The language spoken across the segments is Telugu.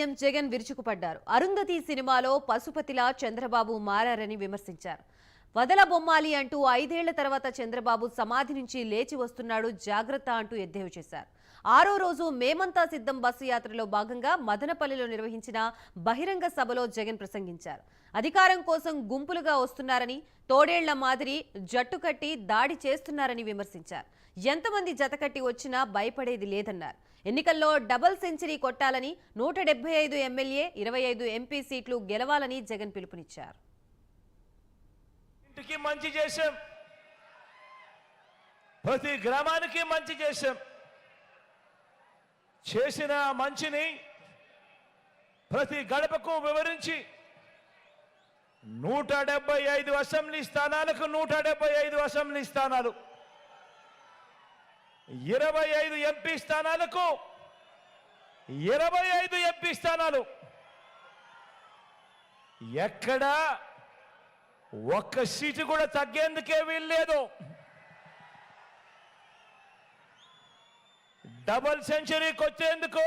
సీఎం జగన్ విరుచుకుపడ్డారు. అరుంధతి సినిమాలో పశుపతిలా చంద్రబాబు మారారని విమర్శించారు. వదల బొమ్మాలి అంటూ 5 ఏళ్ల తర్వాత చంద్రబాబు సమాధి నుంచి లేచి వస్తున్నాడు, జాగ్రత్త అంటూ ఎద్దేవా చేశారు. 6వ రోజు మేమంతా సిద్ధం బస్సు యాత్రలో భాగంగా మదనపల్లిలో నిర్వహించిన బహిరంగ సభలో జగన్ ప్రసంగించారు. అధికారం కోసం గుంపులుగా వస్తున్నారని, తోడేళ్ల మాదిరి జట్టు కట్టి దాడి చేస్తున్నారని విమర్శించారు. ఎంతమంది జతకట్టి వచ్చినా భయపడేది లేదన్నారు. ఎన్నికల్లో డబుల్ సెంచరీ కొట్టాలని, 175 ఎమ్మెల్యే 25 ఎంపీ సీట్లు గెలవాలని జగన్ పిలుపునిచ్చారు. ఇంటికి మంచి చేశాం, ప్రతి గ్రామానికి మంచి చేశాం. చేసిన మంచిని ప్రతి గడపకు వివరించి 175 అసెంబ్లీ స్థానాలకు 175 అసెంబ్లీ స్థానాలు, 25 ఎంపీ స్థానాలకు 25 ఎంపీ స్థానాలు. ఎక్కడా ఒక్క సీటు కూడా తగ్గేందుకే వీల్లేదు. డబుల్ సెంచరీ కొట్టేందుకు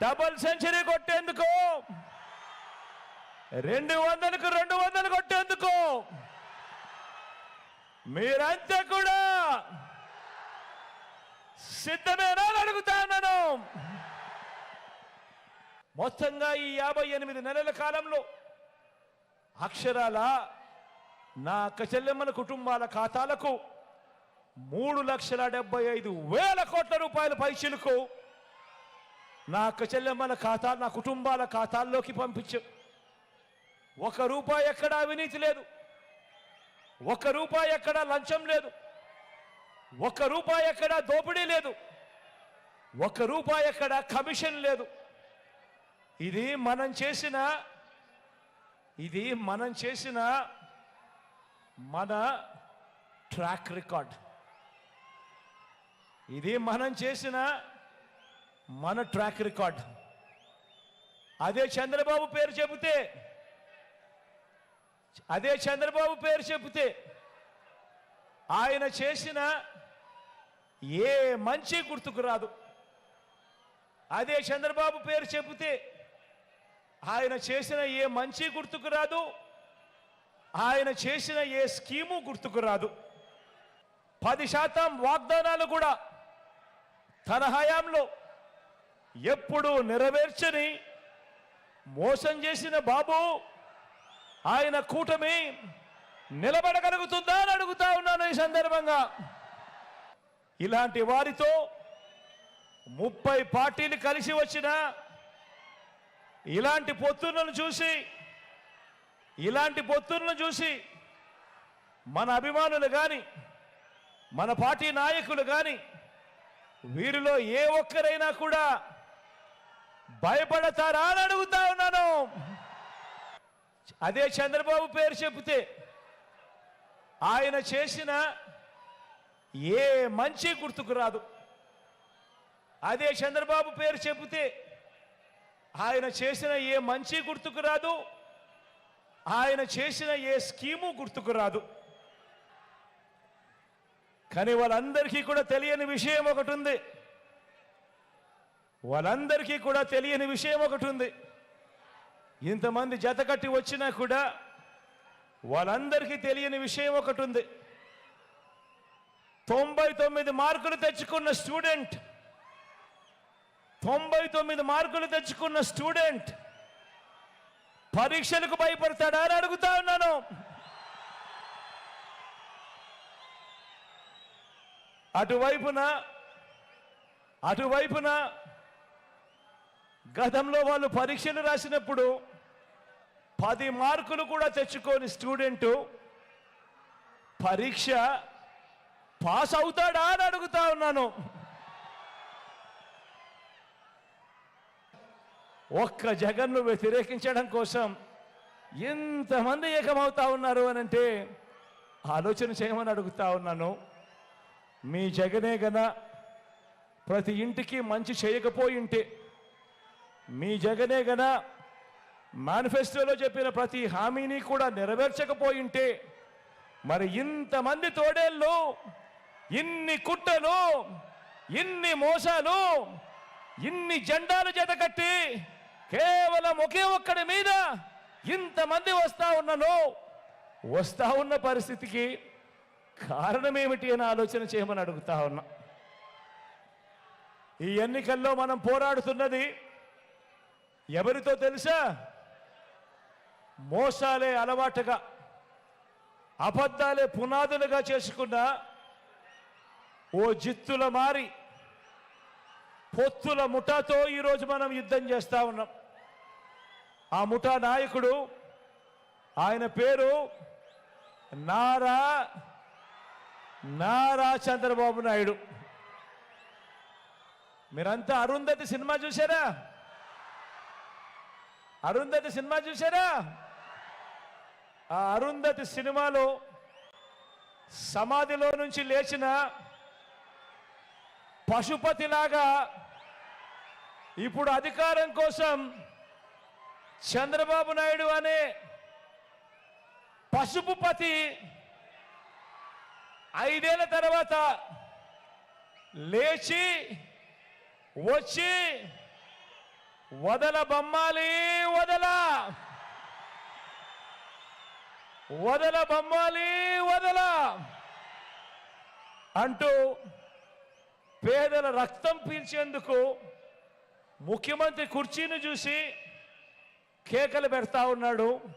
200కు 200 కొట్టేందుకు మీరంతా కూడా సిద్ధమేనా అడుగుతా ఉన్నాను. మొత్తంగా ఈ 58 నెలల కాలంలో అక్షరాల నా అక్క చెల్లెమ్మల కుటుంబాల ఖాతాలకు 3,75,000 కోట్ల రూపాయల పైచిలకు నా అక్క చెల్లెమ్మల ఖాతా, నా కుటుంబాల ఖాతాల్లోకి పంపించాం. 1 రూపాయి ఎక్కడా అవినీతి లేదు, 1 రూపాయి ఎక్కడా లంచం లేదు, 1 రూపాయి ఎక్కడా దోపిడీ లేదు, 1 రూపాయి ఎక్కడా కమిషన్ లేదు. ఇది మనం చేసిన మన ట్రాక్ రికార్డ్. ఇది మనం చేసిన మన ట్రాక్ రికార్డ్. అదే చంద్రబాబు పేరు చెబితే ఆయన చేసిన ఏ మంచి గుర్తుకు రాదు. అదే చంద్రబాబు పేరు చెబితే ఆయన చేసిన ఏ మంచి గుర్తుకు రాదు, ఆయన చేసిన ఏ స్కీము గుర్తుకు రాదు. 10% వాగ్దానాలు కూడా తన హయాంలో ఎప్పుడూ నెరవేర్చని మోసం చేసిన బాబు ఆయన కూటమి నిలబడగలుగుతుందా అని అడుగుతా ఉన్నాను. ఈ సందర్భంగా ఇలాంటి వారితో 30 పార్టీలు కలిసి వచ్చిన ఇలాంటి పొత్తులను చూసి మన అభిమానులు కానీ, మన పార్టీ నాయకులు కానీ, వీరిలో ఏ ఒక్కరైనా కూడా భయపడతారా అని అడుగుతా ఉన్నాను. అదే చంద్రబాబు పేరు చెబితే ఆయన చేసిన ఏ మంచి గుర్తుకు రాదు. అదే చంద్రబాబు పేరు చెబితే ఆయన చేసిన ఏ మంచి గుర్తుకు రాదు, ఆయన చేసిన ఏ స్కీము గుర్తుకు రాదు. కానీ వాళ్ళందరికీ కూడా తెలియని విషయం ఒకటి ఉంది. ఇంతమంది జతకట్టి వచ్చినా కూడా వాళ్ళందరికీ తెలియని విషయం ఒకటి ఉంది. 99 మార్కులు తెచ్చుకున్న స్టూడెంట్ పరీక్షలకు భయపడతాడా అని అడుగుతా ఉన్నాను. అటువైపున గతంలో వాళ్ళు పరీక్షలు రాసినప్పుడు 10 మార్కులు కూడా తెచ్చుకోని స్టూడెంటు పరీక్ష పాస్ అవుతాడా అని అడుగుతా ఉన్నాను. ఒక్క జగన్ను వ్యతిరేకించడం కోసం ఎంతమంది ఏకమవుతా ఉన్నారు అని అంటే ఆలోచన చేయమని అడుగుతా ఉన్నాను. మీ జగనే గన ప్రతి ఇంటికి మంచి చేయకపోయింటే, మీ జగనే గన మేనిఫెస్టోలో చెప్పిన ప్రతి హామీని కూడా నెరవేర్చకపోయింటే, మరి ఇంతమంది తోడేళ్ళు, ఇన్ని కుట్రలు, ఇన్ని మోసాలు ఇన్ని జెండాలు జతకట్టి కేవలం ఒకే ఒక్కడి మీద ఇంతమంది వస్తా ఉన్న పరిస్థితికి కారణం ఏమిటి అని ఆలోచన చేయమని అడుగుతా ఉన్నా. ఈ ఎన్నికల్లో మనం పోరాడుతున్నది ఎవరితో తెలుసా? మోసాలే అలవాటుగా, అబద్ధాలే పునాదులుగా చేసుకున్న ఓ జిత్తుల మారి పొత్తుల ముఠాతో ఈరోజు మనం యుద్ధం చేస్తా ఉన్నాం. ఆ ముఠా నాయకుడు, ఆయన పేరు నారా చంద్రబాబు నాయుడు. మీరంతా అరుంధతి సినిమా చూసారా? అరుంధతి సినిమా చూసారా? ఆ అరుంధతి సినిమాలో సమాధిలో నుంచి లేచిన పశుపతిలాగా ఇప్పుడు అధికారం కోసం చంద్రబాబు నాయుడు అనే పశుపతి 5 ఏళ్ల తర్వాత లేచి వచ్చి వదల బొమ్మాలి వదల అంటూ పేదల రక్తం పీల్చేందుకు ముఖ్యమంత్రి కుర్చీని చూసి కేకలు పెడతా ఉన్నాడు.